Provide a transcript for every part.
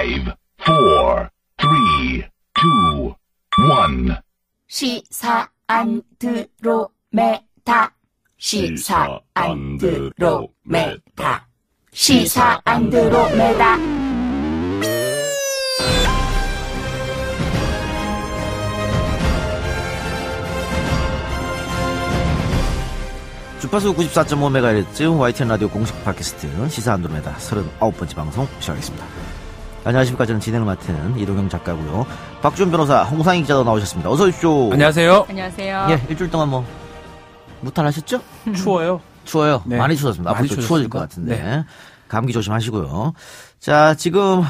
4, 3, 2, 1. 시사 안드로메다. 시사 안드로메다. 시사 안드로메다. 주파수 94.5MHz YTN 라디오 공식 팟캐스트 시사 안드로메다 39번째 방송 시작하겠습니다. 안녕하십니까. 저는 진행을 맡은 이동영 작가고요. 박준 변호사, 홍상희 기자도 나오셨습니다. 어서 오십시오. 안녕하세요. 안녕하세요. 예, 일주일 동안 뭐 무탈하셨죠? 추워요. 추워요. 네. 많이 추웠습니다. 많이 앞으로 또 추워질 것 추웠습니다. 같은데 네. 감기 조심하시고요. 자, 지금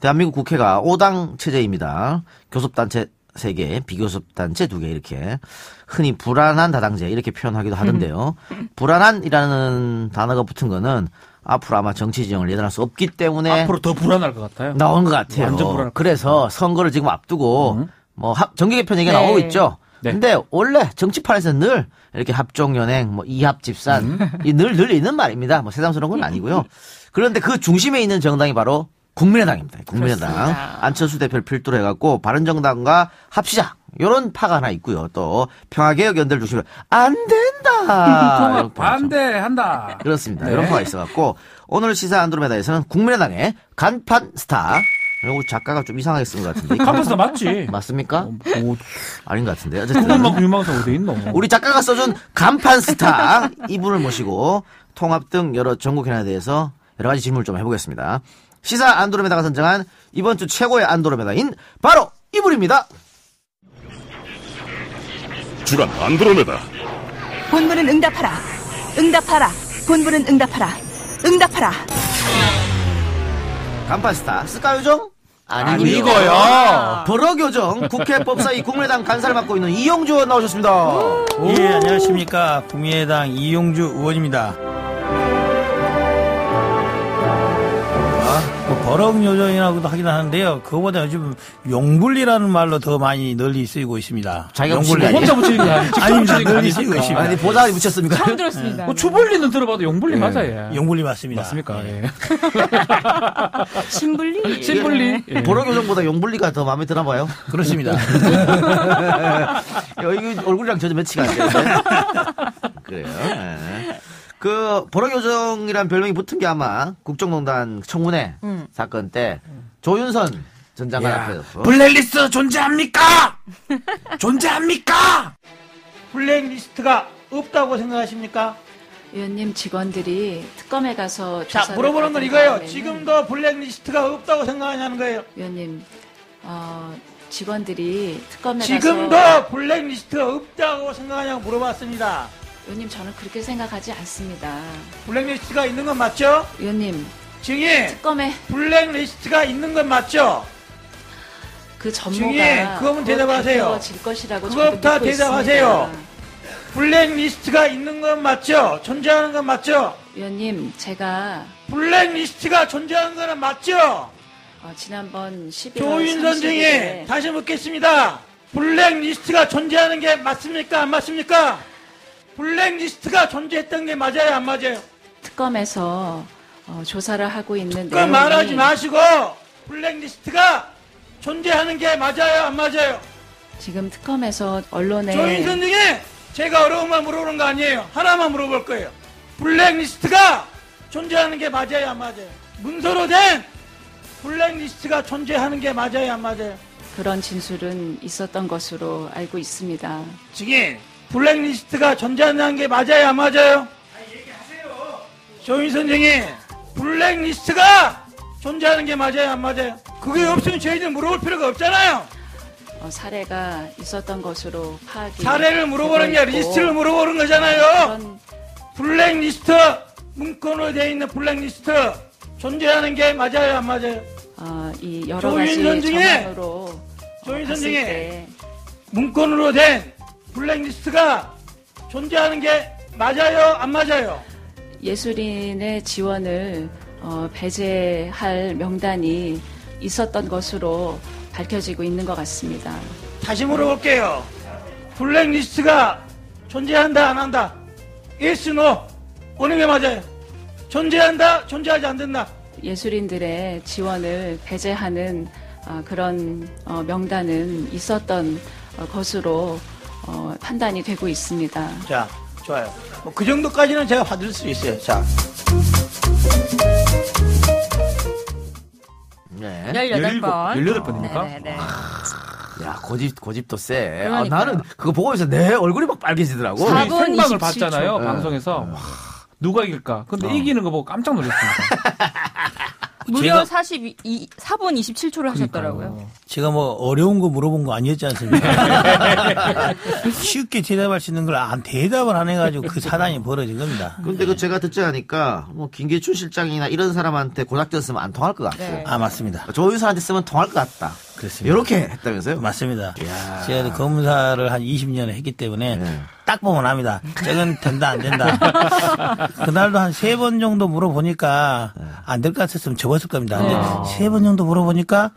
대한민국 국회가 5당 체제입니다. 교섭단체 3개, 비교섭단체 2개 이렇게 흔히 불안한 다당제 이렇게 표현하기도 하던데요. 불안한이라는 단어가 붙은 거는 앞으로 아마 정치 지형을 예단할 수 없기 때문에 앞으로 더 불안할 것 같아요. 나온 것 같아요. 완전 불안할 것 그래서 선거를 지금 앞두고 뭐 정계 개편 얘기가 네. 나오고 있죠. 네. 근데 원래 정치판에서는 늘 이렇게 합종연행, 뭐 이합집산 늘 있는 말입니다. 뭐 새삼스러운 건 아니고요. 그런데 그 중심에 있는 정당이 바로 국민의당입니다. 국민의당. 그렇습니다. 안철수 대표를 필두로 해갖고 바른정당과 합시자. 요런 파가 하나 있고요. 또 평화개혁연대를 중심으로 안 된다. 통합 반대한다. 그렇습니다. 네. 이런 파가 있어갖고 오늘 시사 안드로메다에서는 국민의당의 간판 스타. 우리 작가가 좀 이상하게 쓴 것 같은데. 깜빡스 맞지? 맞습니까? 뭐, 아닌 것 같은데. 어쨌든 그것만큼 유망사 어디 있노? 우리 작가가 써준 간판 스타 이분을 모시고 통합 등 여러 전국 현안에 대해서 여러 가지 질문을 좀 해보겠습니다. 시사 안드로메다가 선정한 이번 주 최고의 안드로메다인 바로 이분입니다. 주간 안드로메다. 본부는 응답하라. 응답하라. 본부는 응답하라. 응답하라. 간판 스타 쓸까요 좀? 아니, 이거요. 버럭요정 국회 법사위 국민의당 간사를 맡고 있는 이용주 의원 나오셨습니다. 예, 안녕하십니까. 국민의당 이용주 의원입니다. 뭐 버럭 요정이라고도 하긴 하는데요. 그거보다 요즘 용불리라는 말로 더 많이 널리 쓰이고 있습니다. 자기가 용불리. 혼자 붙이는 게 아니고 직접 아닙니다. 붙이는 게 널리 쓰이고 아니니까. 있습니다. 아니 보다가 붙였습니까? 처음 들었습니다. 뭐 추불리는 들어봐도 용불리 맞아, 예. 용불리 맞습니다. 맞습니까? 예. 신불리. 신불리. 예. 버럭요정보다 용불리가 더 마음에 드나 봐요. 그렇습니다. 이거 얼굴이랑 전혀 매치가 안 되는데. 그래요. 네. 그 버럭요정이란 별명이 붙은 게 아마 국정농단 청문회 사건 때 조윤선 전 장관 앞에서 블랙리스트 존재합니까? 존재합니까? 블랙리스트가 없다고 생각하십니까? 의원님 직원들이 특검에 가서 자, 조사를 물어보는 건 받은 이거예요. 다음에는 지금도 블랙리스트가 없다고 생각하냐는 거예요. 의원님 직원들이 특검에 지금도 가서 블랙리스트가 없다고 생각하냐고 물어봤습니다. 의원님 저는 그렇게 생각하지 않습니다. 블랙리스트가 있는 건 맞죠? 의원님 증인, 특검에 블랙리스트가 있는 건 맞죠? 그 증인, 전모가 그거면 대답하세요. 질 것이라고 그것부터 저도 믿고 대답하세요. 있습니다. 블랙리스트가 있는 건 맞죠? 존재하는 건 맞죠? 의원님 제가 블랙리스트가 존재하는 거는 맞죠? 지난번 11월 조윤선 증인, 30일에 다시 묻겠습니다. 블랙리스트가 존재하는 게 맞습니까? 안 맞습니까? 블랙리스트가 존재했던 게 맞아요? 안 맞아요? 특검에서 조사를 하고 있는 그건 말하지 마시고 블랙리스트가 존재하는 게 맞아요? 안 맞아요? 지금 특검에서 언론에 조윤선 증인, 제가 어려운 말 물어보는 거 아니에요. 하나만 물어볼 거예요. 블랙리스트가 존재하는 게 맞아요? 안 맞아요? 문서로 된 블랙리스트가 존재하는 게 맞아요? 안 맞아요? 그런 진술은 있었던 것으로 알고 있습니다. 증인, 블랙리스트가 존재하는 게 맞아요? 안 맞아요? 얘기하세요. 조윤선 증인, 블랙리스트가 존재하는 게 맞아요? 안 맞아요? 그게 없으면 저희들 물어볼 필요가 없잖아요. 사례가 있었던 것으로 파악이 사례를 물어보는 게 되고 있고 리스트를 물어보는 거잖아요. 그런 블랙리스트, 문건으로 되어 있는 블랙리스트 존재하는 게 맞아요? 안 맞아요? 이 여러 가지 조윤선 증인! 정황으로 조윤선 봤을 증인! 때 문건으로 된 블랙리스트가 존재하는 게 맞아요? 안 맞아요? 예술인의 지원을 배제할 명단이 있었던 것으로 밝혀지고 있는 것 같습니다. 다시 물어볼게요. 블랙리스트가 존재한다 안 한다? Yes, no. 어느 게 맞아요? 존재한다? 존재하지 않는다? 예술인들의 지원을 배제하는 그런 명단은 있었던 것으로 판단이 되고 있습니다. 자, 좋아요. 뭐 그 정도까지는 제가 받을 수 있어요. 자. 네. 18번. 18번입니까? 네네네. 야, 고집도 세. 그러니까요. 나는 그거 보고 있어. 내 얼굴이 막 빨개지더라고. 사- 우리 4분 생방을 27초. 봤잖아요. 네. 방송에서. 와, 누가 이길까? 근데 이기는 거 보고 깜짝 놀랐습니다. 무려 제가- 4분 27초를 하셨더라고요. 제가 뭐 어려운 거 물어본 거 아니었지 않습니까? 쉽게 대답할 수 있는 걸 대답을 안 해가지고 그 사단이 벌어진 겁니다. 근데 그 제가 듣지 않으니까 뭐 김기춘 실장이나 이런 사람한테 고작전 쓰면 안 통할 것 같고 네. 아, 맞습니다. 조윤선한테 쓰면 통할 것 같다. 그렇습니다. 이렇게 했다면서요? 맞습니다. 이야. 제가 검사를 한 20년을 했기 때문에 네. 딱 보면 압니다. 저건 된다 안 된다. 그날도 한 3번 정도 물어보니까 안 될 것 같았으면 접었을 겁니다. 근데 3번 정도 물어보니까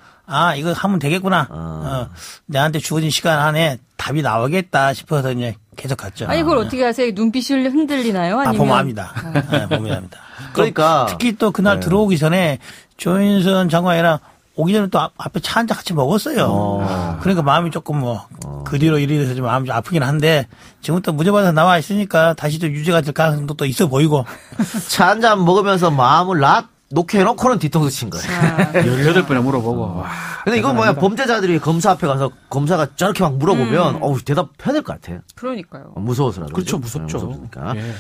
이거 하면 되겠구나. 내한테 주어진 시간 안에 답이 나오겠다 싶어서 이제 계속 갔죠. 아니, 그걸 어떻게 하세요? 눈빛이 흔들리나요? 아니면? 보면 압니다. 네, 보면 압니다. 그러니까 특히 또 그날 들어오기 전에 조인선 장관이랑 오기 전에 또 앞에 차 한잔 같이 먹었어요. 그러니까 마음이 조금 그 뒤로 이리 돼서 좀 마음이 좀 아프긴 한데 지금 또 무죄받아 나와 있으니까 다시 또 유죄가 될 가능성도 또 있어 보이고. 차 한 잔 먹으면서 마음을 놓게 해놓고는 뒤통수 친 거예요. 18번에 물어보고. 와, 근데 이거 뭐야, 범죄자들이 검사 앞에 가서 검사가 저렇게 막 물어보면 대답해야 될 것 같아. 그러니까요. 무서워서라도. 그렇죠, 무섭죠. 무섭으니까. 예.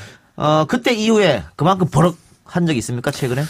그때 이후에 그만큼 버럭한 적이 있습니까, 최근에?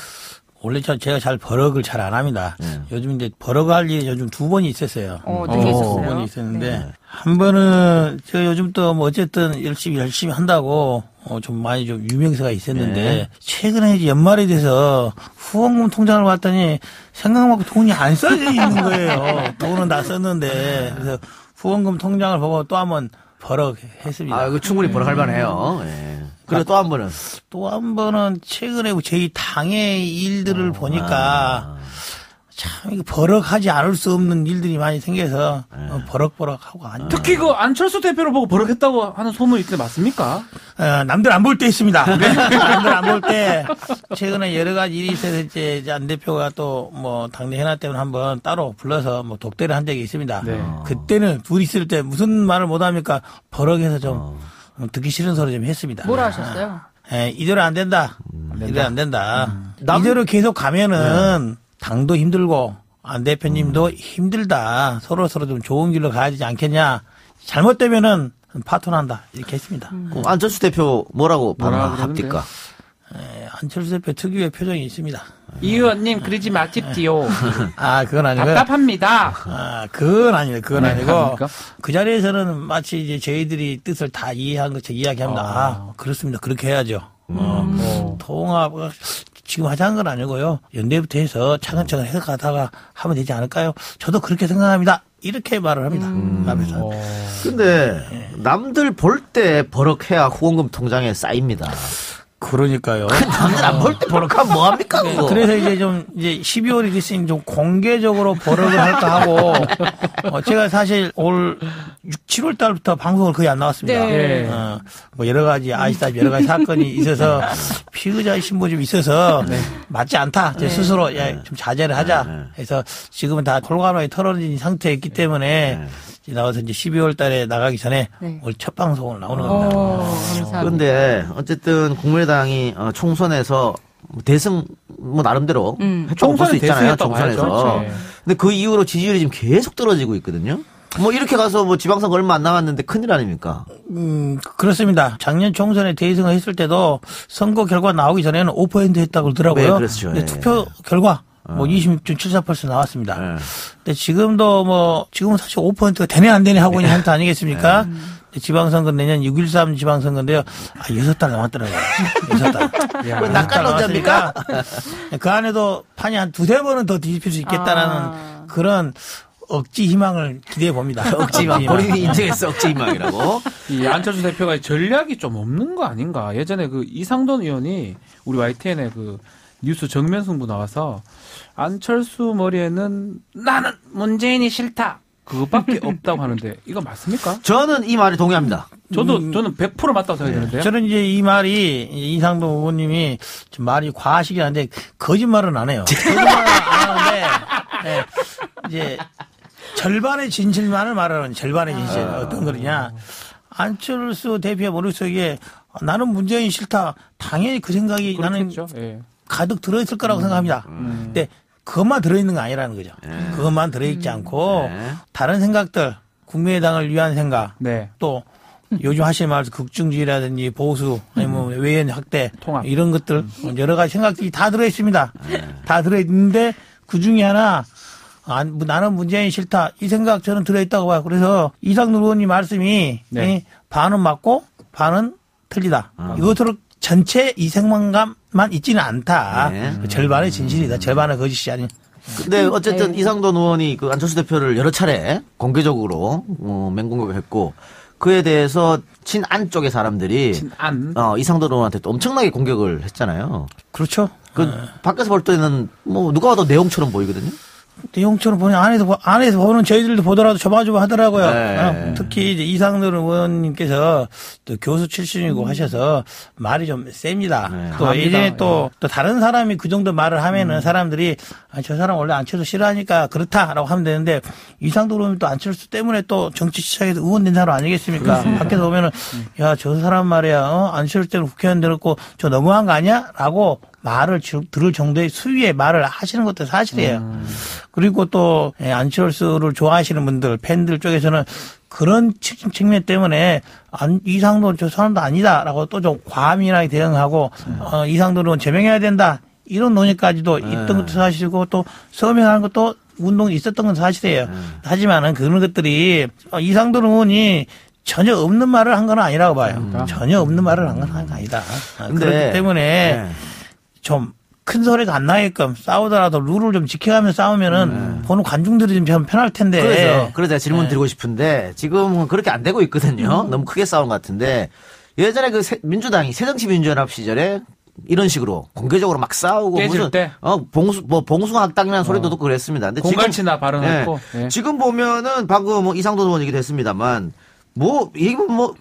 원래 제가 잘 버럭을 잘 안 합니다. 요즘 이제 버럭 할 일이 요즘 2번이 있었어요. 어떻게 두 있었어요? 번이 있었는데 한 번은 제가 요즘 또 뭐 어쨌든 열심히 한다고 좀 많이 좀 유명세가 있었는데 최근에 이제 연말이 돼서 후원금 통장을 봤더니 생각만큼 돈이 안 써져 있는 거예요. 돈은 다 썼는데 그래서 후원금 통장을 보고 또 한번 버럭했습니다. 이거 충분히 버럭할 만해요. 예. 그리고 또 한 번은. 또 한 번은 최근에 저희 당의 일들을 보니까 참 이거 버럭하지 않을 수 없는 일들이 많이 생겨서 버럭버럭하고 앉아. 특히 그 안철수 대표를 보고 버럭했다고 하는 소문이 있는데 맞습니까? 남들 안 볼 때 있습니다. 남들 안 볼 때 최근에 여러 가지 일이 있어서 이제 안 대표가 또 뭐 당내 현안 때문에 한번 따로 불러서 뭐 독대를 한 적이 있습니다. 네. 그때는 둘이 있을 때 무슨 말을 못 합니까? 버럭해서 좀 듣기 싫은 소리 좀 했습니다. 뭐라 하셨어요? 이대로 안 된다. 이대로 안 된다. 남- 이대로 계속 가면은 당도 힘들고 안 대표님도 힘들다. 서로 좀 좋은 길로 가야 되지 않겠냐. 잘못되면은 파토난다. 이렇게 했습니다. 안철수 대표 뭐라고 뭐라 합니까? 안철수 대표 특유의 표정이 있습니다. 이 의원님 그러지 마십시오. 그건 아니고요. 답답합니다. 그건 아니에요. 그건 네, 아니고 아닙니까? 그 자리에서는 마치 이제 저희들이 뜻을 다 이해한 것처럼 이야기합니다. 그렇습니다. 그렇게 해야죠. 통합 지금 하자는 건 아니고요. 연대부터 해서 차근차근 해서 가다가 하면 되지 않을까요? 저도 그렇게 생각합니다. 이렇게 말을 합니다. 앞에서. 근데 남들 볼 때 버럭해야 후원금 통장에 쌓입니다. 그러니까요. 남들 안 볼 때 버럭하면 뭐합니까, 그거? 그래서 이제 12월이 됐으니 좀 공개적으로 버럭을 할까 하고, 제가 사실 올 7월 달부터 방송을 거의 안 나왔습니다. 네. 뭐 여러 가지 아시다시피 여러 가지 사건이 있어서 피의자의 신분이 좀 있어서 맞지 않다. 제 스스로 좀 자제를 하자. 해서 지금은 다 골간호에 털어진 상태였기 때문에 나와서 이제 12월 달에 나가기 전에 네. 올 첫 방송을 나오는 겁니다. 감사합니다. 그런데 어쨌든 국민의당이 총선에서 대승 뭐 나름대로 했다고 볼 수 총선에 있잖아요. 대승했다고 총선에서. 봐야죠. 네. 근데 그 이후로 지지율이 지금 계속 떨어지고 있거든요. 뭐 이렇게 가서 뭐 지방선거 얼마 안 남았는데 큰일 아닙니까? 그렇습니다. 작년 총선에 대승을 했을 때도 선거 결과 나오기 전에는 5% 했다고 그러더라고요. 네, 그렇죠. 근데 예. 투표 결과 뭐 26.74% 나왔습니다. 예. 근데 지금은 사실 5%가 되네 안 되네 하고 있는 한타 아니겠습니까? 지방선거 내년 6.13 지방선거인데요. 6달 남았더라고요. 6달. 야, 낚아놓자입니까? 그 안에도 판이 한 2-3번은 더 뒤집힐 수 있겠다라는 그런 억지 희망을 기대해 봅니다. 억지 희망. 본인이 인정했어, 억지 희망이라고. 이 안철수 대표가 전략이 좀 없는 거 아닌가. 예전에 그 이상돈 의원이 우리 YTN에 그 뉴스 정면 승부 나와서 안철수 머리에는 나는 문재인이 싫다. 그것밖에 없다고 하는데 이거 맞습니까? 저는 이 말에 동의합니다. 저는 100% 맞다고 생각되는데요. 저는 이제 이 말이 이상동 의원님이 좀 말이 과하시긴 한데 거짓말은 안 해요. 거짓말은 안 하는데 예, 이제 절반의 진실만을 말하는 절반의 진실 어떤 거냐. 안철수 대표의 머릿속에 나는 문재인 싫다. 당연히 그 생각이 그렇겠죠. 나는 예. 가득 들어있을 거라고 생각합니다. 근데 그것만 들어있는 거 아니라는 거죠. 그것만 들어있지 않고 다른 생각들 국민의당을 위한 생각 네. 또 요즘 하시는 말씀 극중주의라든지 보수 아니면 외연 확대 통합. 이런 것들 여러 가지 생각들이 다 들어있습니다. 다 들어있는데 그중에 하나 나는 문재인 싫다 이 생각 저는 들어있다고 봐요. 그래서 이상돈 의원님 말씀이 네. 반은 맞고 반은 틀리다. 이것으로 전체 이생만감만 있지는 않다. 네. 절반의 진실이다. 절반의 거짓이 아닌. 근데 어쨌든 이상돈 의원이 그 안철수 대표를 여러 차례 공개적으로 맹공격을 했고 그에 대해서 친안 쪽의 사람들이 친안? 이상돈 의원한테 또 엄청나게 공격을 했잖아요. 그렇죠. 그 밖에서 볼 때는 뭐 누가 봐도 내용처럼 보이거든요. 내용처럼 보니 안에서 보는 저희들도 보더라도 조마조마하더라고요. 네. 특히 이제 이상돈 의원님께서 또 교수 출신이고 하셔서 말이 좀 셉니다. 네. 또 합니다. 예전에 또 다른 사람이 그 정도 말을 하면은 사람들이 저 사람 원래 안철수 싫어하니까 그렇다라고 하면 되는데 이상돈 의원이 또 안철수 때문에 또 정치 시작에서 의원된 사람 아니겠습니까? 밖에서 보면은 야, 저 사람 말이야, 안철수 때문에 국회의원 되었고 저 너무한 거 아니야? 라고 말을 들을 정도의 수위의 말을 하시는 것도 사실이에요. 그리고 또 안철수를 좋아하시는 분들, 팬들 쪽에서는 그런 측면 때문에 이상돈 저 사람도 아니다라고 또 좀 과민하게 대응하고 이상돈은 제명해야 된다. 이런 논의까지도 있던 것도 사실이고 또 서명하는 것도 운동이 있었던 건 사실이에요. 하지만은 그런 것들이 이상돈 의원이 전혀 없는 말을 한 건 아니라고 봐요. 전혀 없는 말을 한 건 아니다. 그렇기 때문에 좀 큰 소리가 안 나게끔 싸우더라도 룰을 좀 지켜가면서 싸우면은 보는 관중들이 좀 편할 텐데. 그래서 제가 질문 드리고 싶은데 지금은 그렇게 안 되고 있거든요. 너무 크게 싸우는 것 같은데 예전에 그 민주당이 새정치민주연합 시절에 이런 식으로 공개적으로 막 싸우고 깨질 무슨 때? 봉숭아학당이라는 소리도 듣고 그랬습니다. 근데 공갈치나 발언했고. 예. 지금 보면은 방금 뭐 이상돈 의원 얘기도 했습니다만 뭐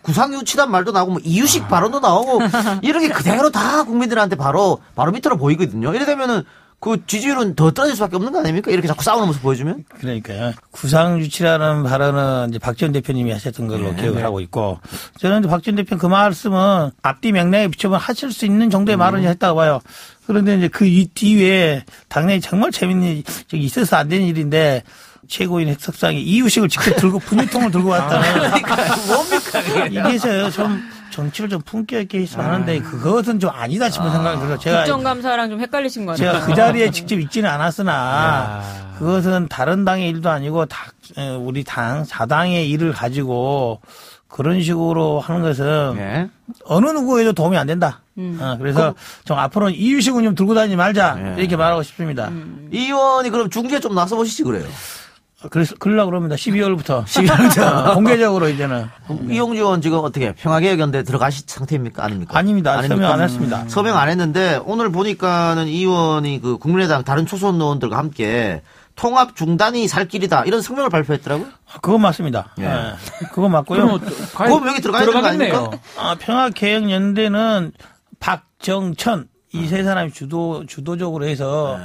구상유치단 말도 나오고 뭐 이유식 발언도 나오고 이런 게 그대로 다 국민들한테 바로 밑으로 보이거든요. 이래 되면은 그 지지율은 더 떨어질 수밖에 없는 거 아닙니까? 이렇게 자꾸 싸우는 모습 보여주면? 그러니까요. 구상유치라는 발언은 이제 박지원 대표님이 하셨던 걸로 기억을 하고 있고 저는 이제 박지원 대표 그 말씀은 앞뒤 맥락에 비춰보면 하실 수 있는 정도의 말을 했다고 봐요. 그런데 이제 그 뒤에 당내에 정말 재밌는 적이 있어서 안 되는 일인데 최고인 핵석상이 이유식을 직접 들고 분유통을 들고 왔다는. 뭡니까? 이게서요 좀 정치를 좀 품격 있게 했으면 하는데 그것은 좀 아니다 싶은 생각이 들어요. 제가 국정감사랑 좀 헷갈리신 거 같아요. 제가 그 자리에 직접 있지는 않았으나 그것은 다른 당의 일도 아니고 우리 당 사당의 일을 가지고 그런 식으로 하는 것은 어느 누구에도 도움이 안 된다. 그래서 좀 앞으로는 이유식은 좀 들고 다니지 말자 이렇게 말하고 싶습니다. 이 의원이 그럼 중계 좀 나서 보시지 그래요. 그러려고 그럽니다. 12월부터. 공개적으로 이제는. 이용주 의원 지금 어떻게 평화개혁연대 들어가실 상태입니까? 아닙니까? 아닙니다. 서명 안 했습니다. 서명 안 했는데 오늘 보니까는 이 의원이 그 국민의당 다른 초선 의원들과 함께 통합 중단이 살 길이다 이런 성명을 발표했더라고요. 그건 맞습니다. 예. 그건 맞고요. 그럼 여기 들어가야 되는 거 아닙니까? 평화개혁연대는 박정천 이 세 사람이 주도적으로 해서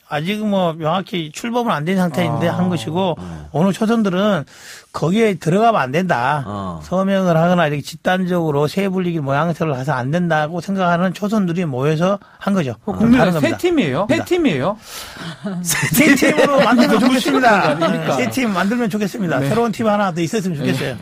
아직은 뭐 명확히 출범은 안 된 상태인데 한 것이고 오늘 초선들은 거기에 들어가면 안 된다. 서명을 하거나 이렇게 집단적으로 세 불리기 모양새를 해서 안 된다고 생각하는 초선들이 모여서 한 거죠. 국민의당 세 팀이에요? 세 팀이에요? 세 팀으로 만들면 좋겠습니다. 세 팀 만들면 좋겠습니다. 새로운 팀 하나 더 있었으면 좋겠어요.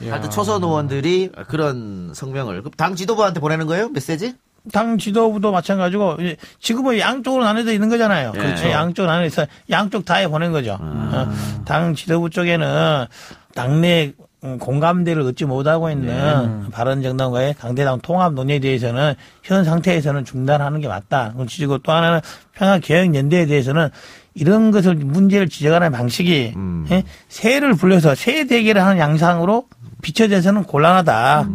하여튼 초선 의원들이 그런 성명을 당 지도부한테 보내는 거예요? 메시지? 당 지도부도 마찬가지고 지금은 양쪽으로 나눠져 있는 거잖아요. 그렇죠. 양쪽 나눠서 양쪽 다에 보낸 거죠. 당 지도부 쪽에는 당내 공감대를 얻지 못하고 있는 바른정당과의 강대당 통합 논의에 대해서는 현 상태에서는 중단하는 게 맞다. 그리고 또 하나는 평화개혁연대에 대해서는 이런 것을 문제를 지적하는 방식이 새를 불려서 새 대결을 하는 양상으로 비춰져서는 곤란하다.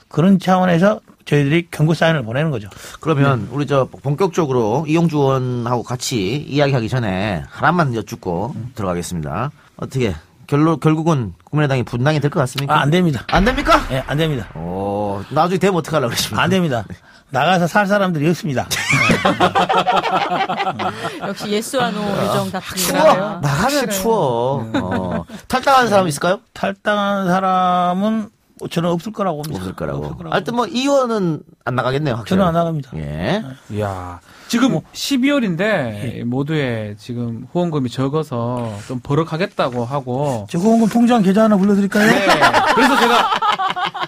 그런 차원에서 저희들이 경고 사인을 보내는 거죠. 그러면 우리 본격적으로 이용주 의원하고 같이 이야기하기 전에 하나만 여쭙고 들어가겠습니다. 어떻게 결국은 국민의당이 분당이 될 것 같습니까? 안 됩니다. 안 됩니까? 네, 안 됩니다. 나중에 되면 어떡하려고 그러십니까? 안 됩니다. 나가서 살 사람들이 없습니다. 역시 예스와 노 요정 답변이 추워. 나와요. 나가면 추워. 탈당하는 사람 있을까요? 탈당한 사람은 저는 없을 거라고 봅니다. 없을 거라고. 하여튼 이 의원은 안 나가겠네요. 확실히. 저는 안 나갑니다. 예. 이야. 지금 12월인데 모두에 지금 후원금이 적어서 좀 버럭하겠다고 하고. 저 후원금 통장 계좌 하나 불러드릴까요? 네. 그래서 제가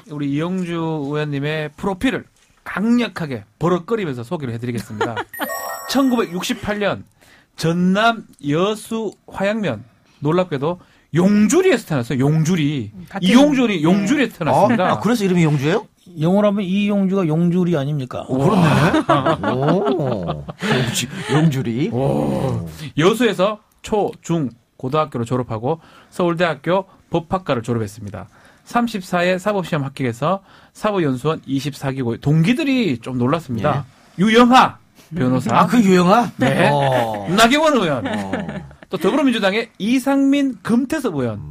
우리 이용주 의원님의 프로필을 강력하게 버럭거리면서 소개를 해드리겠습니다. 1968년 전남 여수 화양면, 놀랍게도 용주리에서 태어났어요. 용주리. 이용주리 용주리에서 태어났습니다. 그래서 이름이 용주예요? 영어로 하면 이용주가 용주리 아닙니까? 그렇네. 오. 용주리. 여수에서 초, 중, 고등학교를 졸업하고 서울대학교 법학과를 졸업했습니다. 34회 사법시험 합격해서 사법연수원 24기고 동기들이 좀 놀랐습니다. 유영하 변호사. 그 유영하? 네. 나경원 의원. 또 더불어민주당의 이상민 금태섭 의원.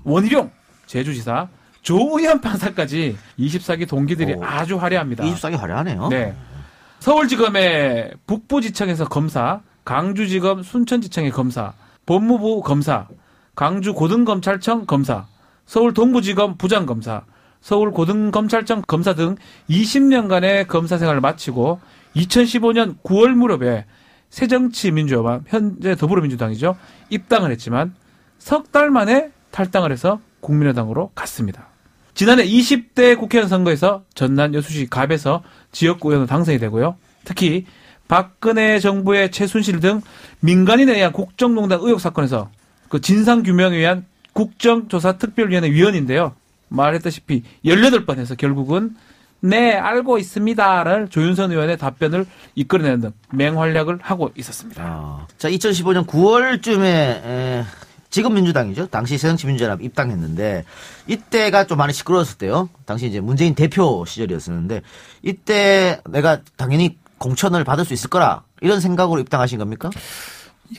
원희룡 제주지사. 조의원 판사까지 24기 동기들이 아주 화려합니다. 24기 화려하네요. 네. 서울지검의 북부지청에서 검사, 강주지검 순천지청의 검사, 법무부 검사, 강주고등검찰청 검사, 서울동부지검 부장검사, 서울고등검찰청 검사 등 20년간의 검사 생활을 마치고 2015년 9월 무렵에 새정치민주연합, 현재 더불어민주당이죠, 입당을 했지만 석 달 만에 탈당을 해서 국민의당으로 갔습니다. 지난해 20대 국회의원 선거에서 전남 여수시 갑에서 지역구 의원으로 당선이 되고요. 특히 박근혜 정부의 최순실 등 민간인에 의한 국정농단 의혹 사건에서 그 진상규명에 위한 국정조사특별위원회 위원인데요. 말했다시피 18번 해서 결국은 네, 알고 있습니다를 조윤선 의원의 답변을 이끌어내는 등 맹활약을 하고 있었습니다. 자, 2015년 9월쯤에 지금 민주당이죠. 당시 새정치민주연합 입당했는데 이때가 좀 많이 시끄러웠을 때요. 당시 이제 문재인 대표 시절이었었는데 이때 내가 당연히 공천을 받을 수 있을 거라 이런 생각으로 입당하신 겁니까?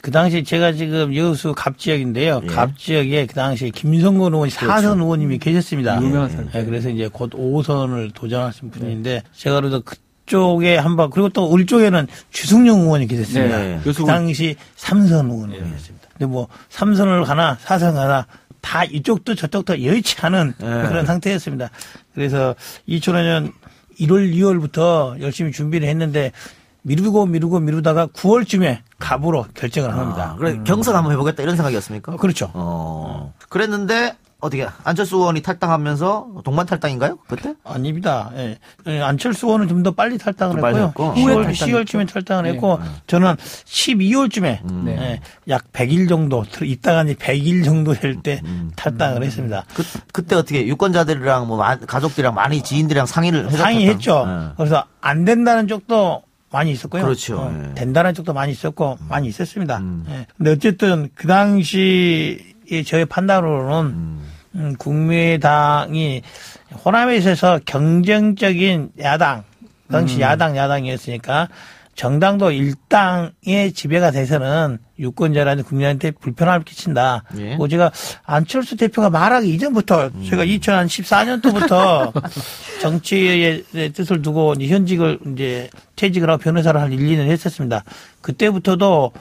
그 당시 제가 지금 여수 갑지역인데요. 예. 갑지역에 그 당시 김성건 의원이 4선 의원님이 계셨습니다. 유명한 사람. 예, 그래서 이제 곧 5선을 도전하신 분인데 제가 그래도 그쪽에 한번 그리고 또 우리 쪽에는 주승용 의원이 계셨습니다. 네. 그 당시 3선 의원이 계셨습니다. 근데 뭐 3선을 가나 4선 가나 다 이쪽도 저쪽도 여의치 않은 그런 상태였습니다. 그래서 2005년 1월, 2월부터 열심히 준비를 했는데 미루다가 9월쯤에 갑으로 결정을 한 겁니다. 그래 경선 한번 해보겠다 이런 생각이었습니까? 그렇죠. 그랬는데 어떻게 안철수 의원이 탈당하면서 동반 탈당인가요? 그때? 아닙니다. 예. 안철수 의원은 좀 더 빨리 탈당을 빨리 했고요. 했고. 10월쯤에 탈당을 했고 저는 12월쯤에 예, 약 100일 정도 있다가 100일 정도 될 때 탈당을 했습니다. 그때 어떻게 유권자들이랑 뭐 가족들이랑 많이 지인들이랑 상의를 해서 상의했죠. 네. 그래서 안 된다는 쪽도 많이 있었고요. 그렇죠. 예. 된다는 쪽도 많이 있었고 많이 있었습니다. 예. 근데 어쨌든 그 당시 저의 판단으로는 국민의당이 호남에 있어서 경쟁적인 야당, 당시 야당이었으니까 정당도 일당의 지배가 돼서는 유권자라는 국민한테 불편함을 끼친다. 예. 그리고 제가 안철수 대표가 말하기 이전부터 제가 2014년도부터 정치의 뜻을 두고 현직을 이제 퇴직을 하고 변호사를 한 1, 2년 했었습니다. 그때부터도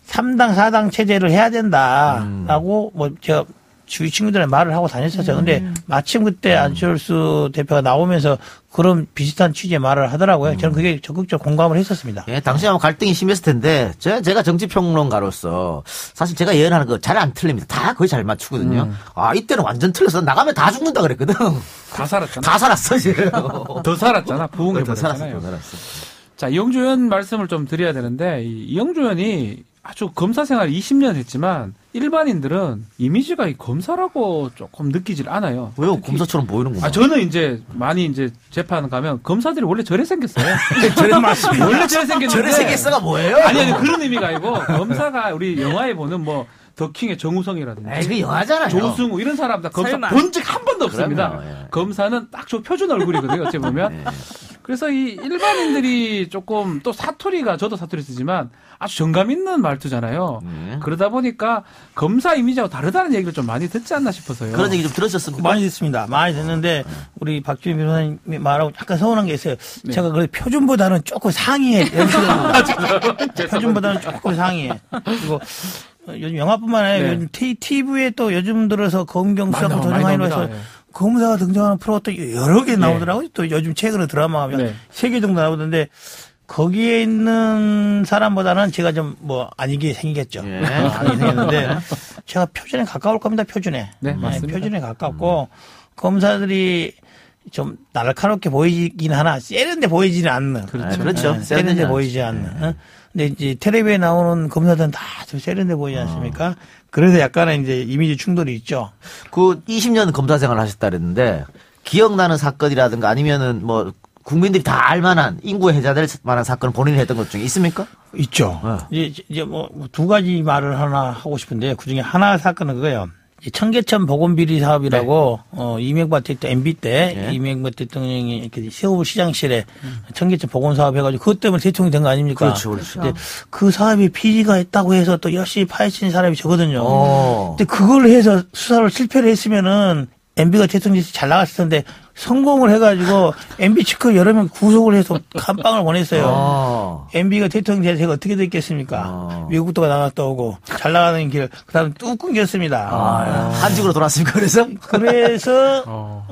3당, 4당 체제를 해야 된다라고 뭐 제가 주위 친구들한테 말을 하고 다녔었어요. 근데 마침 그때 안철수 대표가 나오면서 그런 비슷한 취지의 말을 하더라고요. 저는 그게 적극적으로 공감을 했었습니다. 예, 당시에 아마 갈등이 심했을 텐데 제가 정치평론가로서 사실 제가 예언하는 거 잘 안 틀립니다. 다 거의 잘 맞추거든요. 이때는 완전 틀렸어. 나가면 다 죽는다 그랬거든. 다 살았잖아. 다 살았어 지금. 더 살았잖아. 더 부흥해버렸잖아요. 살았어. 자, 이용주 의원 말씀을 좀 드려야 되는데 이용주 의원이 아주 검사 생활 20년 했지만 일반인들은 이미지가 이 검사라고 조금 느끼질 않아요. 왜요? 검사처럼 보이는구나. 저는 이제 많이 이제 재판 가면 검사들이 원래 저래 생겼어요. 저래 맞습니다. 원래 저래 생겼는데. 저래 생겼어가 뭐예요? 아니 그런 의미가 아니고 검사가 우리 영화에 보는 뭐 더킹의 정우성이라든지 에이, 그 영화잖아요. 조승우 이런 사람 다 검사 설마. 본 적 한 번도 없습니다. 그럼요, 예. 검사는 딱 저 표준 얼굴이거든요. 어찌 보면. 예. 그래서 이 일반인들이 조금 또 사투리가 저도 사투리 쓰지만 아주 정감 있는 말투잖아요. 예. 그러다 보니까 검사 이미지하고 다르다는 얘기를 좀 많이 듣지 않나 싶어서요. 그런 얘기 좀 들으셨습니까? 많이 듣습니다. 많이 듣는데 우리 박주민 변호사님 말하고 약간 서운한 게 있어요. 제가 그 표준보다는 조금 상위에 연출합니다. 표준보다는 조금 상위에. 그리고 요즘 영화뿐만 아니라 네. 요즘 TV에 또 요즘 들어서 검경수사권 많이 조정하기로 나옵니다. 해서 예. 검사가 등장하는 프로가 또 여러 개 나오더라고요. 또 요즘 최근에 드라마가 네. 3개 정도 나오던데 거기에 있는 사람보다는 제가 좀 뭐 아니게 생기겠죠. 예. 아니게 생겼는데 제가 표준에 가까울 겁니다. 표준에. 네, 맞습니다. 표준에 가깝고 검사들이 좀 날카롭게 보이긴 하나 세련돼 보이지는 않는. 그렇죠. 그렇죠. 세련돼 보이지 않는. 어? 근데 이제 텔레비에 나오는 검사들은 다 좀 세련돼 보이지 않습니까? 그래서 약간의 이제 이미지 충돌이 있죠. 그 20년 검사 생활을 하셨다 그랬는데 기억나는 사건이라든가 아니면은 뭐 국민들이 다 알만한 인구에 해자될 만한 사건을 본인이 했던 것 중에 있습니까? 있죠. 이제 뭐 두 가지 말을 하나 하고 싶은데 그 중에 하나 사건은 그거예요. 청계천 보건비리 사업이라고 이명박 대통령 MB 때 예. 이명박 대통령이 이렇게 세울 시장실에 청계천 보건 사업 해가지고 그것 때문에 대통령이 된 거 아닙니까? 그렇죠, 그렇죠. 근데 그 사업이 비리가 있다고 해서 또 열심히 파헤친 사람이 저거든요. 어. 근데 그걸 해서 수사를 실패를 했으면은 MB가 대통령이 잘 나갔을 텐데 성공을 해가지고 MB 측근 여러 명 구속을 해서 감방을 보냈어요. MB가 대통령 대세가 어떻게 됐겠습니까? 미국부터가 나갔다 오고 잘 나가는 길 그다음 뚝 끊겼습니다. 한직으로 돌아왔습니까? 그래서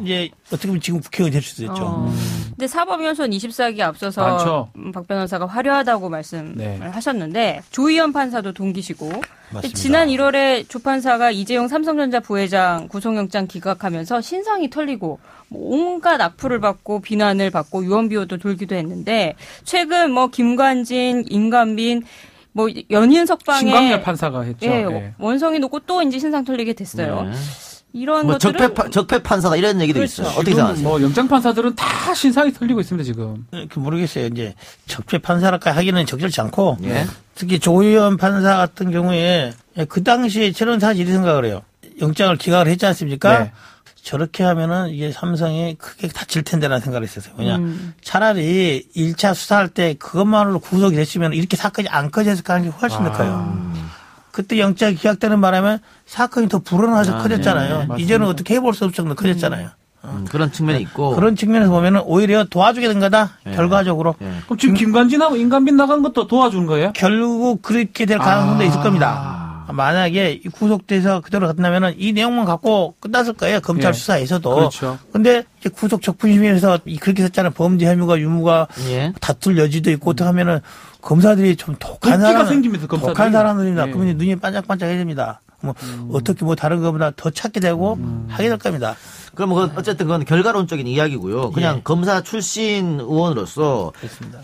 이제 어떻게 보면 지금 국회의원 될 수도 있죠. 근데 사법연수원 24기 앞서서 많죠. 박 변호사가 화려하다고 말씀을 네. 하셨는데 조희연 판사도 동기시고 근데 맞습니다. 지난 1월에 조 판사가 이재용 삼성전자 부회장 구속영장 기각하면서 신상이 털리고 뭐 온갖 악플을 받고 비난을 받고 유언비어도 돌기도 했는데 최근 뭐 김관진, 임관빈 뭐 연인 석방에 신광열 판사가 했죠. 예, 예. 원성이 놓고 또 이제 신상 털리게 됐어요. 네. 이런 뭐 것들은 적폐 판사다 이런 얘기도 그렇죠. 있어요. 어떻게 지금 생각하세요? 뭐 영장 판사들은 다 신상이 털리고 있습니다 지금. 모르겠어요. 이제 적폐 판사랄까 하기는 적절치 않고 예. 특히 조희연 판사 같은 경우에 그 당시에 저는 사실 이 생각을 해요. 영장을 기각을 했지 않습니까? 네. 저렇게 하면은 이게 삼성이 크게 다칠 텐데라는 생각을 했었어요. 왜냐 차라리 1차 수사할 때 그것만으로 구속이 됐으면 이렇게 사건이 안 커졌을 가능성이 훨씬 더 커요. 그때 영장이 기각되는 바람에 사건이 더 불어나서 커졌잖아요. 네, 이제는 어떻게 해볼 수 없을 정도로 커졌잖아요. 그런 측면이 있고. 그런 측면에서 보면은 오히려 도와주게 된 거다. 결과적으로. 그럼 지금 김관진하고 임관빈 나간 것도 도와준 거예요? 결국 그렇게 될 가능성도 있을 겁니다. 만약에 구속돼서 그대로 갔다면은 이 내용만 갖고 끝났을 거예요. 검찰 예. 수사에서도. 그렇죠. 근데 이제 구속 적분심의에서 그렇게 했잖아요. 범죄 혐의가 유무가 예. 다툴 여지도 있고 어떻게 하면은 검사들이 좀 독한 도끼가 사람, 생깁니다, 검사들이. 독한 사람들입니다. 예. 그러면 눈이 반짝반짝해야 됩니다. 뭐 어떻게 뭐 다른 것보다 더 찾게 되고 하게 될 겁니다. 그럼 그건 어쨌든 그건 결과론적인 이야기고요. 그냥 예. 검사 출신 의원으로서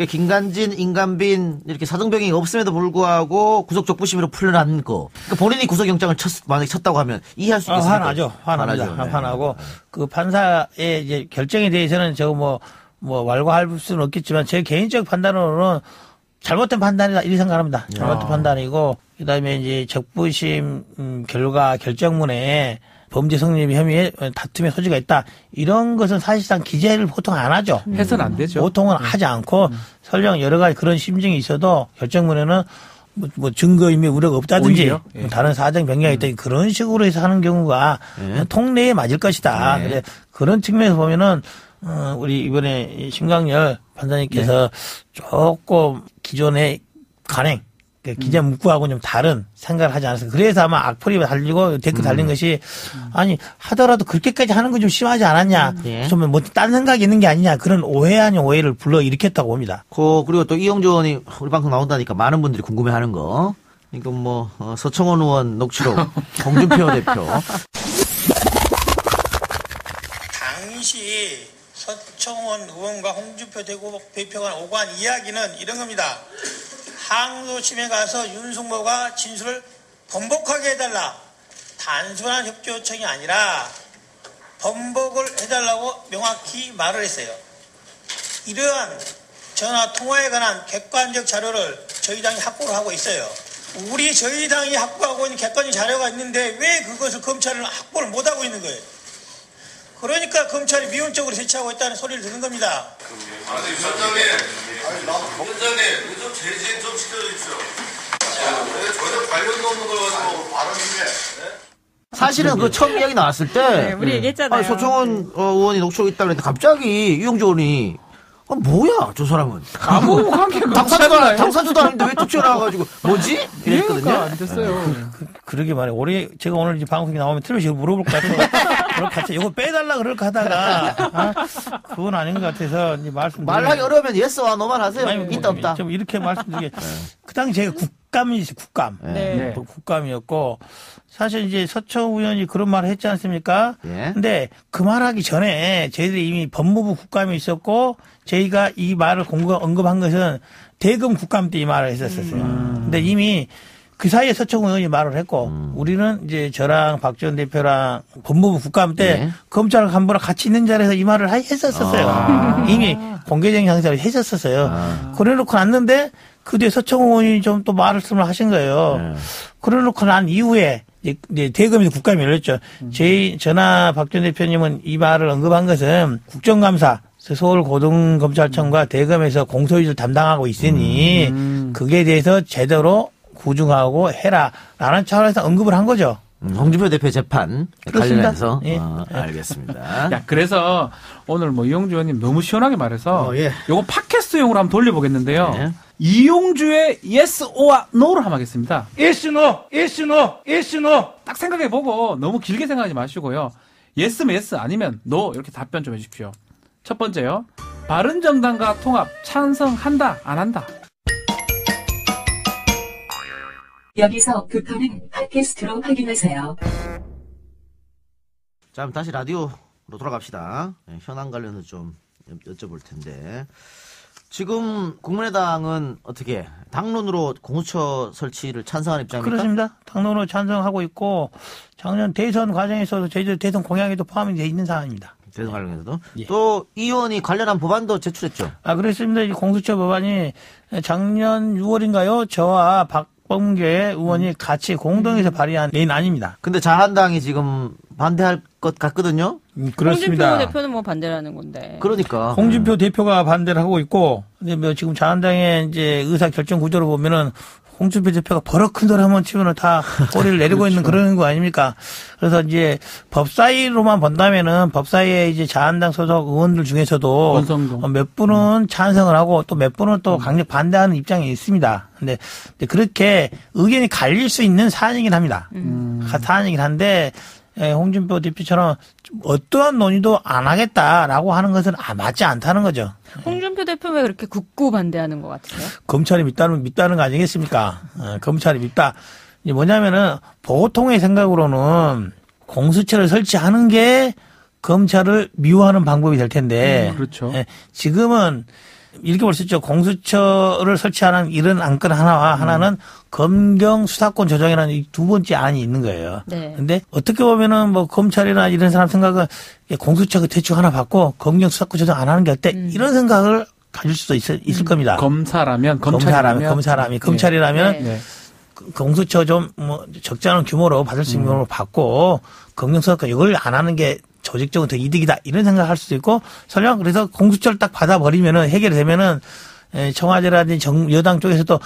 김관진, 임관빈 이렇게 사정병이 없음에도 불구하고 구속 적부심으로 풀려난 거. 그러니까 본인이 구속영장을 만약에 쳤다고 하면 이해할 수 있겠습니까? 화나죠. 화납니다. 화나죠. 네. 화나고 그 판사의 이제 결정에 대해서는 저거 뭐 왈가할 수는 없겠지만 제 개인적 판단으로는 잘못된 판단이다 이렇게 생각합니다. 잘못된 판단이고 그다음에 이제 적부심 결과 결정문에 범죄 성립 혐의에 다툼의 소지가 있다. 이런 것은 사실상 기재를 보통 안 하죠. 해서는 안 되죠. 보통은 하지 않고 설령 여러 가지 그런 심증이 있어도 결정문에는 뭐 증거인멸 우려가 없다든지 오히려? 예. 뭐 다른 사정 변경이 있다 그런 식으로 해서 하는 경우가 통례에 맞을 것이다. 근데 그런 측면에서 보면은 우리 이번에 심광열 판사님께서 조금 기존의 간행 기자 문구하고 좀 다른 생각을 하지 않았어요. 그래서 아마 악플이 달리고 댓글 달린 것이 아니 하더라도 그렇게까지 하는 건 좀 심하지 않았냐. 예. 좀 뭐 딴 생각이 있는 게 아니냐. 그런 오해 아닌 오해를 불러 일으켰다고 봅니다. 그리고 또 이용주 의원이 우리 방송 나온다니까 많은 분들이 궁금해하는 거. 이거 뭐 서청원 의원 녹취록, 홍준표 대표. 당시 서청원 의원과 홍준표 대표가 오간 이야기는 이런 겁니다. 항소심에 가서 윤석모가 진술을 번복하게 해달라. 단순한 협조 요청이 아니라 번복을 해달라고 명확히 말을 했어요. 이러한 전화 통화에 관한 객관적 자료를 저희 당이 확보를 하고 있어요. 저희 당이 확보하고 있는 객관적 자료가 있는데 왜 그것을 검찰은 확보를 못하고 있는 거예요? 그러니까 검찰이 미온적으로 대처하고 있다는 소리를 듣는 겁니다. 아니, 위원장님, 좀 제재 좀 시켜주십시오. 전혀 관련도 없는 걸 가지고 말하는데. 사실은 그 처음 이야기 나왔을 때 네, 우리 얘기했잖아요. 소청원 의원이 녹취록 있다 그랬는데 갑자기 유영주 의원이 뭐야 저 사람은 아무 관계가 없잖아요. 당사자도 아닌데 왜 툭 튀어나와가지고 뭐지? 이랬거든요. 이해가 안 됐어요. 그러게 말이에요. 올해 제가 오늘 이제 방송에 나오면 틀림없이 물어볼 것 같아요. 그렇게 이거 빼달라 그럴까 하다가 그건 아닌 것 같아서 이제 말하기 어려우면 예스와 노만 하세요. 아니, 있다 없다. 좀 이렇게 말씀드리게 그 당시 제가 국감. 네. 국감이었고 사실 이제 서청 의원이 그런 말을 했지 않습니까? 예. 근데 그 말하기 전에 저희들이 이미 법무부 국감이 있었고 저희가 이 말을 언급한 것은 대검 국감 때 이 말을 했었어요. 근데 이미 그 사이에 서청 의원이 말을 했고 우리는 이제 저랑 박지원 대표랑 법무부 국감 때 네. 검찰 간부랑 같이 있는 자리에서 이 말을 했었어요. 이미 공개적인 행사를 했었어요. 그래놓고 났는데 그 뒤에 서청 의원이 좀 또 말씀을 하신 거예요. 그래놓고 난 이후에 이제 대검이 국감이 열렸죠. 저나 박지원 대표님은 이 말을 언급한 것은 국정감사 서울고등검찰청과 대검에서 공소유지를 담당하고 있으니 그게 대해서 제대로 구중하고 해라라는 차원에서 언급을 한 거죠. 홍준표 대표 재판 그렇습니다. 관련해서 예. 알겠습니다. 야, 그래서 오늘 이용주 의원님 너무 시원하게 말해서 예. 요거 팟캐스트용으로 한번 돌려보겠는데요. 네. 이용주의 yes or no로 한번 하겠습니다. yes, no, yes, no, yes, no. 딱 생각해보고 너무 길게 생각하지 마시고요. yes면 yes 아니면 no 이렇게 답변 좀 해주십시오. 첫 번째요. 바른정당과 통합 찬성한다 안 한다. 여기서 부터는 팟캐스트로 확인하세요. 자, 그럼 다시 라디오로 돌아갑시다. 현안 관련해서 좀 여쭤볼 텐데. 지금 국민의당은 어떻게 당론으로 공수처 설치를 찬성하는 입장입니까? 그렇습니다. 당론으로 찬성하고 있고 작년 대선 과정에서도 저희들 대선 공약에도 포함이 되어 있는 사안입니다. 대선 관련해서도. 예. 또 이 의원이 관련한 법안도 제출했죠. 그렇습니다. 이 공수처 법안이 작년 6월인가요? 저와 박범계 의원이 같이 공동해서 발의한 내안입니다. 근데 자한당이 지금 반대할 것 같거든요. 그렇습니다. 홍준표 대표는 뭐 반대라는 건데. 그러니까. 홍준표 대표가 반대를 하고 있고, 근데 지금 자한당의 이제 의사 결정 구조를 보면은 홍준표 대표가 버럭큰들 한번 치면은 다 꼬리를 내리고 있는 그런 거 아닙니까? 그래서 이제 법사위로만 본다면은 법사위에 이제 자한당 소속 의원들 중에서도 권성동. 몇 분은 찬성을 하고 또 몇 분은 또 강력 반대하는 입장이 있습니다. 근데 그렇게 의견이 갈릴 수 있는 사안이긴 합니다. 사안이긴 한데, 홍준표 대표처럼 어떠한 논의도 안 하겠다라고 하는 것은 맞지 않다는 거죠. 홍준표 대표 왜 그렇게 굳고 반대하는 것 같으세요? 검찰이 밉다는 거 아니겠습니까? 검찰이 밉다. 이제 뭐냐면은 보통의 생각으로는 공수처를 설치하는 게 검찰을 미워하는 방법이 될 텐데. 그렇죠. 지금은 이렇게 볼 수 있죠. 공수처를 설치하는 이런 안건 하나와 하나는 검경 수사권 조정이라는 이 두 번째 안이 있는 거예요. 네. 근데 어떻게 보면은 뭐 검찰이나 이런 사람 생각은 공수처 대충 하나 받고 검경 수사권 조정 안 하는 게 어때? 이런 생각을 가질 수도 있을 겁니다. 검찰이라면 검찰이라면 네. 공수처 좀 뭐 적잖은 규모로 받을 수 있는 규모로 받고 검경 수사권 이걸 안 하는 게 조직적으로 더 이득이다 이런 생각을 할 수도 있고 설령 그래서 공수처를 딱 받아버리면은 해결이 되면은 청와대라든지 여당 쪽에서도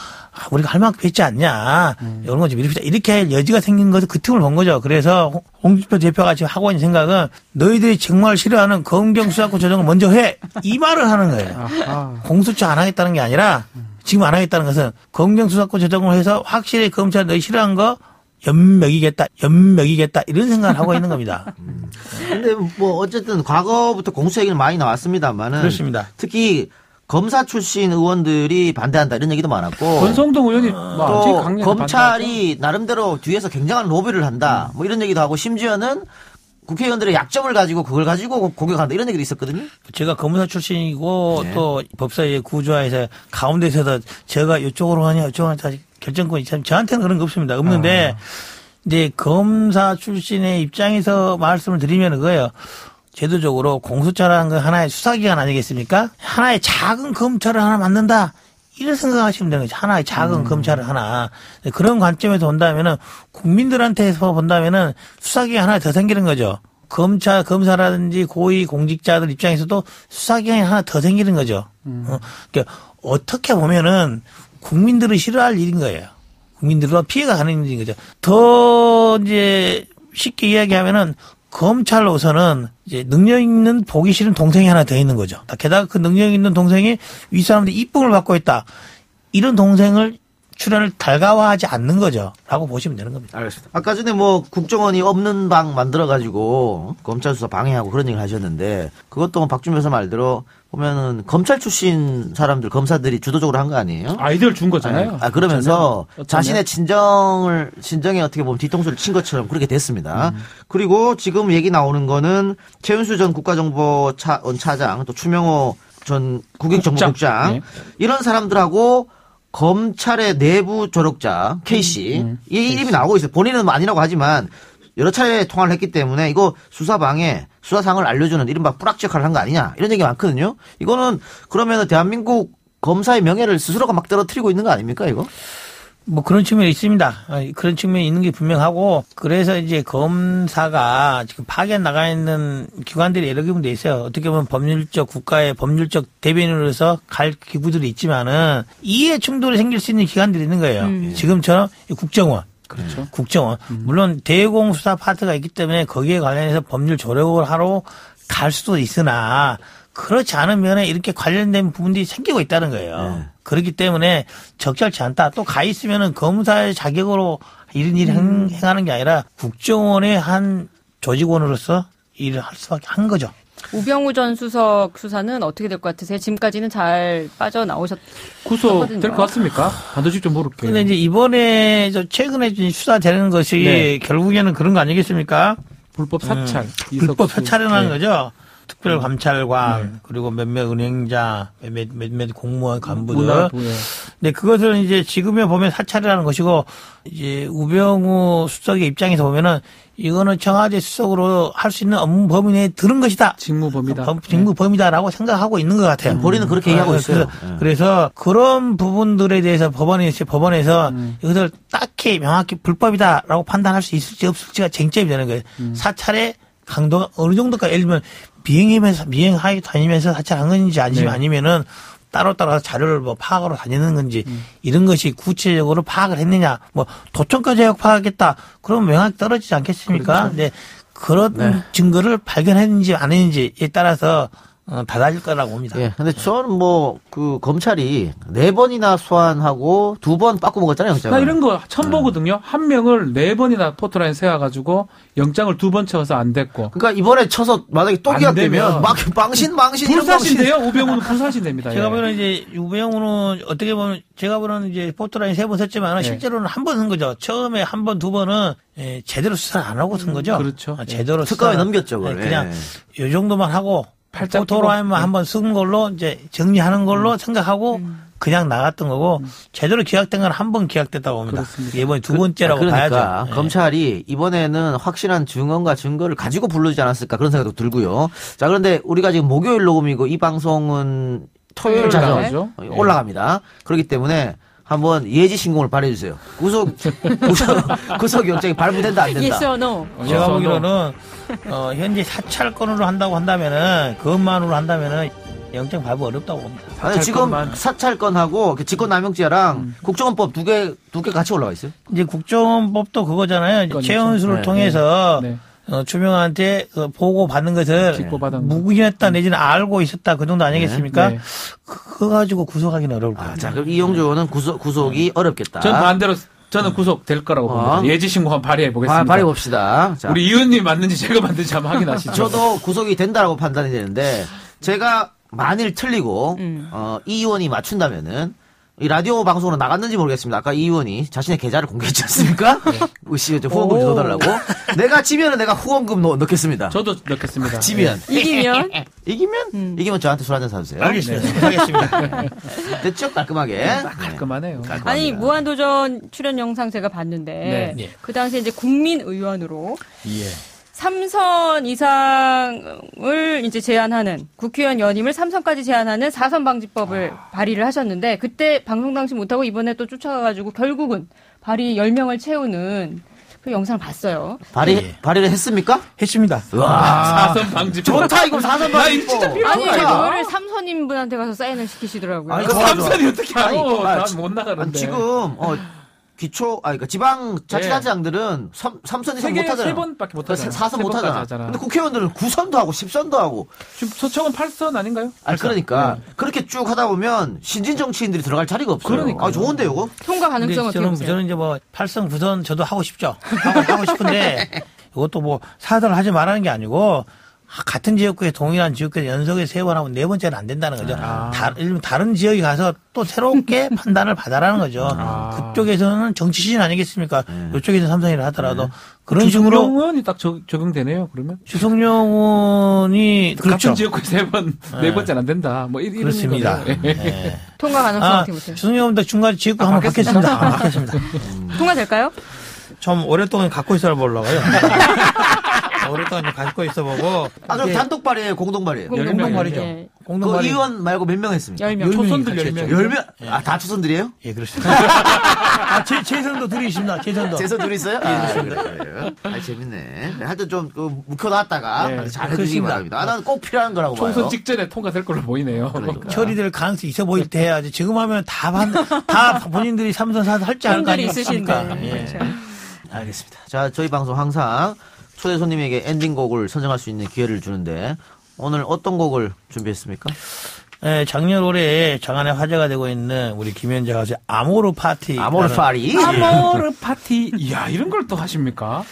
우리가 할 만큼 했지 않냐 이런 거 좀 이렇게 할 여지가 생긴 것도 그 틈을 본 거죠. 그래서 홍준표 대표가 지금 하고 있는 생각은 너희들이 정말 싫어하는 검경 수사권 조정을 먼저 해 이 말을 하는 거예요. 공수처 안 하겠다는 게 아니라 지금 안 하겠다는 것은 검경 수사권 조정을 해서 확실히 검찰 너희 싫어하는 거 연맥이겠다 이런 생각을 하고 있는 겁니다. 근데 뭐 어쨌든 과거부터 공수처 얘기는 많이 나왔습니다만은 그렇습니다. 특히 검사 출신 의원들이 반대한다 이런 얘기도 많았고 권성동 의원이 또 검찰이 나름대로 뒤에서 굉장한 로비를 한다 뭐 이런 얘기도 하고 심지어는 국회의원들의 약점을 가지고 그걸 가지고 공격한다 이런 얘기도 있었거든요. 제가 검사 출신이고 네. 또 법사위의 구조화에서 가운데서도 제가 이쪽으로 하냐 이쪽으로 하냐 결정권이 참 저한테는 그런 거 없습니다. 없는데 이제 검사 출신의 입장에서 말씀을 드리면 그거예요. 제도적으로 공수처라는 건 하나의 수사기관 아니겠습니까? 하나의 작은 검찰을 하나 만든다. 이런 생각하시면 되는 거죠. 하나의 작은 검찰을 하나. 그런 관점에서 본다면은 국민들한테서 본다면은 수사기관이 하나 더 생기는 거죠. 검사라든지 고위 공직자들 입장에서도 수사기관이 하나 더 생기는 거죠. 그러니까 어떻게 보면은 국민들을 싫어할 일인 거예요. 국민들과 피해가 가는 일인 거죠. 더 이제 쉽게 이야기하면은 검찰로서는 이제 능력 있는 보기 싫은 동생이 하나 더 있는 거죠. 게다가 그 능력 있는 동생이 윗사람들이 이쁨을 받고 있다. 이런 동생을 출연을 달가워하지 않는 거죠. 라고 보시면 되는 겁니다. 알겠습니다. 아까 전에 뭐 국정원이 없는 방 만들어가지고 검찰 수사 방해하고 그런 얘기를 하셨는데 그것도 뭐 박준 변호사 말대로 보면은 검찰 출신 사람들, 검사들이 주도적으로 한 거 아니에요? 아이디어를 준 거잖아요. 그러면서 자신의 진정에 어떻게 보면 뒤통수를 친 것처럼 그렇게 됐습니다. 그리고 지금 얘기 나오는 거는 최윤수 전 국가정보차장 또 추명호 전 국익정보국장 네. 이런 사람들하고 검찰의 내부 조력자 K씨 이 이름이 나오고 있어요. 본인은 뭐 아니라고 하지만 여러 차례 통화를 했기 때문에 이거 수사방해 수사상을 알려주는 이른바 뿌락지 역할을 한 거 아니냐 이런 얘기 많거든요. 이거는 그러면 대한민국 검사의 명예를 스스로가 막 떨어뜨리고 있는 거 아닙니까 이거? 뭐 그런 측면이 있습니다. 그런 측면이 있는 게 분명하고 그래서 이제 검사가 지금 파견 나가 있는 기관들이 여러 군데 있어요. 어떻게 보면 국가의 법률적 대변인으로서 갈 기구들이 있지만은 이해 충돌이 생길 수 있는 기관들이 있는 거예요. 지금처럼 국정원. 그렇죠. 국정원. 물론 대공수사 파트가 있기 때문에 거기에 관련해서 법률 조력을 하러 갈 수도 있으나 그렇지 않은 면에 이렇게 관련된 부분들이 생기고 있다는 거예요. 네. 그렇기 때문에 적절치 않다. 또 가 있으면은 검사의 자격으로 이런 일을 행하는 게 아니라 국정원의 한 조직원으로서 일을 할 수밖에 한 거죠. 우병우 전 수석 수사는 어떻게 될 것 같으세요? 지금까지는 잘 빠져나오셨거든요. 구속될 것 같습니까? 단도직 좀 물을게요. 근데 이제 이번에 최근에 수사되는 것이 네. 결국에는 그런 거 아니겠습니까? 불법 사찰. 불법 사찰을 하는 네. 거죠. 특별감찰관 그리고 몇몇 은행자, 몇몇 공무원 간부들. 네, 그것을 이제 지금에 보면 사찰이라는 것이고 이제 우병우 수석의 입장에서 보면은 이거는 청와대 수석으로 할 수 있는 업무 범위 내에 들은 것이다. 직무 범위다. 직무 범위다라고 생각하고 있는 것 같아요. 본인은 그렇게 얘기하고 있어요. 그래서 그런 부분들에 대해서 법원에서 이것을 딱히 명확히 불법이다라고 판단할 수 있을지 없을지가 쟁점이 되는 거예요. 사찰의 강도가 어느 정도까지 예를 들면 비행하에 다니면서 사찰한 건지 아니면은 따로따로 자료를 뭐 파악하러 다니는 건지 이런 것이 구체적으로 파악을 했느냐 뭐 도청까지 파악했다 그러면 명확히 떨어지지 않겠습니까? 그렇죠. 근데 그런 증거를 발견했는지 안 했는지에 따라서 달라질 거라고 봅니다. 예. 근데 저는 그 검찰이 4번이나 소환하고 2번 빠꾸 먹었잖아요, 영장을. 나 이런 거 처음 보거든요. 한 명을 4번이나 포토라인 세워가지고 영장을 2번 쳐서 안 됐고. 그러니까 이번에 쳐서 만약에 또 기각되면 막 망신 불사신돼요. 우병우는 불사신됩니다. 제가 예. 보는 이제 우병우는 어떻게 보면 제가 보는 이제 포토라인 3번 썼지만 실제로는 한 번 쓴 거죠. 처음에 한 번, 2번은 제대로 수사를 안 하고 쓴 거죠. 그렇죠. 제대로 특검에 넘겼죠, 그걸. 그냥 요 정도만 하고 포토라인만 한번 쓴 걸로 이제 정리하는 걸로 생각하고 그냥 나갔던 거고 제대로 기각된 건 한 번 기각됐다고 봅니다. 그렇습니다. 이번에 2번째라고 그러니까 봐야죠. 검찰이 이번에는 확실한 증언과 증거를 가지고 부르지 않았을까 그런 생각도 들고요. 자, 그런데 우리가 지금 목요일 녹음이고 이 방송은 토요일 자정 나가죠. 올라갑니다. 그렇기 때문에 한번 예지 신공을 발휘해주세요. 구속 영장이 발부된다 안 된다. Yes or no? 제가 보기로는 현재 사찰건으로 한다고 한다면은 그것만으로 한다면은 영장 발부 어렵다고 봅니다. 아니, 지금 사찰건하고 직권남용죄랑 국정원법 두 개 같이 올라와 있어요. 이제 국정원법도 그거잖아요. 최은수를 통해서 추명한테 보고 받는 것을 묵인했다 내지는 알고 있었다 그 정도 아니겠습니까? 네. 그거 가지고 구속하기는 어려울 것 같아요. 자, 그럼 이용조는 구속이 어렵겠다. 전 반대로 저는 구속될 거라고 봅니다. 예지신고 한번 발휘해 보겠습니다. 발휘해 봅시다. 자. 우리 이 의원님 맞는지 제가 맞는지 한번 확인하시죠. 저도 구속이 된다라고 판단이 되는데 제가 만일 틀리고 이 의원이 맞춘다면은 이 라디오 방송으로 나갔는지 모르겠습니다. 아까 이 의원이 자신의 계좌를 공개했지 않습니까? 후원금 좀 넣어달라고. 내가 지면은 내가 후원금 넣겠습니다. 저도 넣겠습니다. 지면. 이기면 저한테 술 한잔 사주세요. 알겠습니다. 하겠습니다. 됐죠? 깔끔하게. 깔끔하네요. 아니 무한도전 출연 영상 제가 봤는데 그 당시에 이제 국민의원으로 3선 이상을 이제 제한하는 국회의원 연임을 3선까지 제한하는 4선 방지법을 발의를 하셨는데 그때 방송 당시 못하고 이번에 또 쫓아가가지고 결국은 발의 10명을 채우는 그 영상을 봤어요. 발의를 했습니까? 했습니다. 와, 4선 방지법. 좋다 이거 4선 방지법. 아니 그거를 3선인분한테 가서 사인을 시키시더라고요. 아니, 그 좋아. 3선이 어떻게 알아? 아니, 난못 나가는데. 아니, 지금 그러니까 지방 자치단체장들은 3선 이상 못 하잖아요. 3번밖에 못 하잖아. 4선 못 하잖아. 근데 국회의원들은 9선도 하고 10선도 하고. 지금 서청은 8선 아닌가요? 그러니까 그렇게 쭉 하다 보면 신진 정치인들이 들어갈 자리가 없어요. 그러니까요. 좋은데 이거? 통과 가능성은 어떻게 보세요? 저는 이제 뭐 8선, 9선 저도 하고 싶죠. 하고 싶은데 이것도 뭐 사선을 하지 말라는 게 아니고 같은 지역구에 동일한 지역구에 연속에 3번 하고 4번째는 안 된다는 거죠. 다른 지역에 가서 또 새롭게 판단을 받아라는 거죠. 그쪽에서는 정치신 아니겠습니까? 이쪽에서 3선이라 하더라도 그런 식으로 주성용 의원이 딱 적용되네요. 그러면 주성용 의원이 같은 그렇죠. 지역구에 3번, 4번째는 안 된다. 뭐 이런 그렇습니다. 거네요. 네. 통과 가능성 어떻게 보세요? 주성용 의원도 중간 지역구 한번 받겠습니다. 받겠습니다. 통과될까요? 좀 오랫동안 갖고 있어 보려고요. 오랫동안 갖고 있어 보고. 그럼 단독 발의예요, 공동 발의예요? 공동 발의죠. 네. 공동 그 발의. 의원 말고 몇 명 했습니까? 10명. 초선들 10명. 10명? 다 초선들이에요? 예, 그렇습니다. 재선도 둘이 있습니다. 재선도. 재선 둘이 있어요? 그래요? 재밌네. 하여튼 좀 묵혀놨다가 잘 해주시기 바랍니다. 나는 꼭 필요한 거라고 봐요. 총선 직전에 통과될 걸로 보이네요. 그러니까. 처리될 가능성이 있어 보일 때 해야지. 지금 하면 다 본인들이 3선 4선 할지 않을 거 분들이 있으신데. 아닙니까? 예. 그렇죠. 알겠습니다. 자, 저희 방송 항상 초대 손님에게 엔딩곡을 선정할 수 있는 기회를 주는데 오늘 어떤 곡을 준비했습니까? 네, 작년 올해 장안에 화제가 되고 있는 우리 김현재 가수의 아모르 파티. 아모르 파리? 아모르 파티. 이야, 이런 걸 또 하십니까?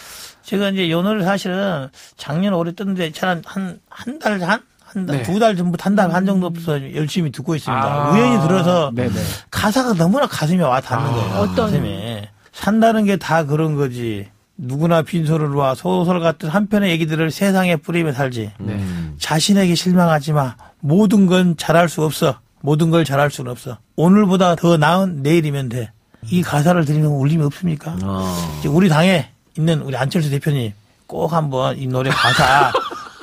제가 이제 이 노래를 사실은 작년 올해 떴는데 한 달, 네. 2달 전부터 한 달 반 정도부터 열심히 듣고 있습니다. 우연히 들어서 네네. 가사가 너무나 가슴에 와 닿는 거예요. 어떤? 가슴에. 산다는 게 다 그런 거지. 누구나 빈소를 소설 같은 한 편의 얘기들을 세상에 뿌리며 살지. 자신에게 실망하지 마. 모든 건 잘할 수 없어. 모든 걸 잘할 수는 없어. 오늘보다 더 나은 내일이면 돼. 이 가사를 들으면 울림이 없습니까? 이제 우리 당에 있는 우리 안철수 대표님 꼭 한번 이 노래 가사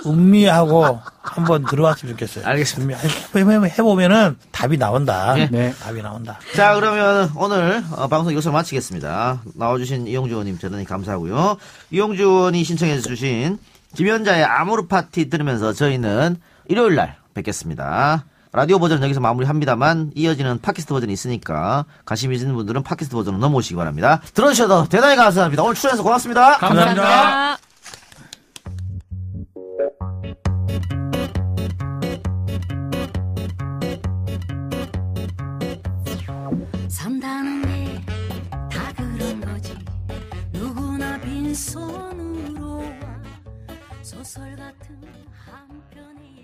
음미하고 한번 들어왔으면 좋겠어요. 알겠습니다. 해보면은 답이 나온다. 네. 답이 나온다. 자, 그러면 오늘 방송 이것으로 마치겠습니다. 나와주신 이용주 의원님 대단히 감사하고요. 이용주 의원이 신청해 주신 김연자의 아모르 파티 들으면서 저희는 일요일 날 뵙겠습니다. 라디오 버전은 여기서 마무리합니다만 이어지는 팟캐스트 버전이 있으니까 관심 있는 분들은 팟캐스트 버전으로 넘어오시기 바랍니다. 들어주셔서 대단히 감사합니다. 오늘 출연해서 고맙습니다. 감사합니다. 산다는 게 다 그런 거지. 누구나 빈손으로 와 소설 같은 한 편의